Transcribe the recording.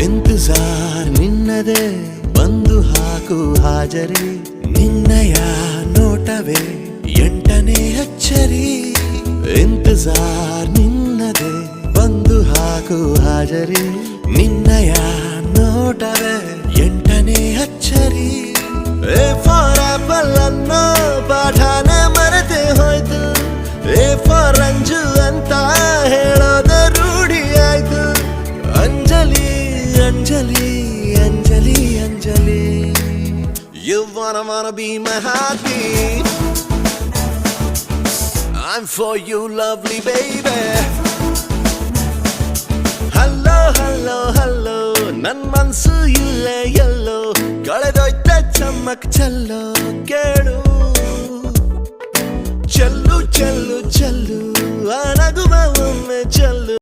ಇಂತಜಾರ್ ನಿನ್ನದೇ ಬಂದು ಹಾಕು ಹಾಜರಿ ನಿನ್ನಯ ನೋಟವೇ ಎಂಟನೇ ಅಚ್ಚರಿ ಇಂತಜಾರ್ ನಿನ್ನದೇ ಬಂದು ಹಾಕು ಹಾಜರಿ ನಿನ್ನಯ ನೋಟವೇ ಎಂಟನೇ ಅಚ್ಚರಿ ಎ ಫಾರ್ ಆಪಲ್ ಅನ್ನೋ ಪಾಠಾನೆ ಮರೆತೆ ಹೋಯ್ತು ಎ ಫಾರ್ ಅಂಜು ಅಂತ ಹೇಳೋದ ರೂಢಿ ಆಯ್ತು Anjali Anjali Anjali Anjali You wanna be my heartbeat I'm for you lovely baby Hello hello hello ನನ್ ಮನ್ಸು ಇಲ್ಲೇ ಎಲ್ಲೋ ಕಳೆದೋಯ್ತ ಚಮ್ಮಕ್ ಚಲ್ಲೋ ಕೇಳು ಚೆಲ್ಲು ಚೆಲ್ಲು ಚೆಲ್ಲು ಆ ನಗುವ ಒಮ್ಮೆ ಚೆಲ್ಲು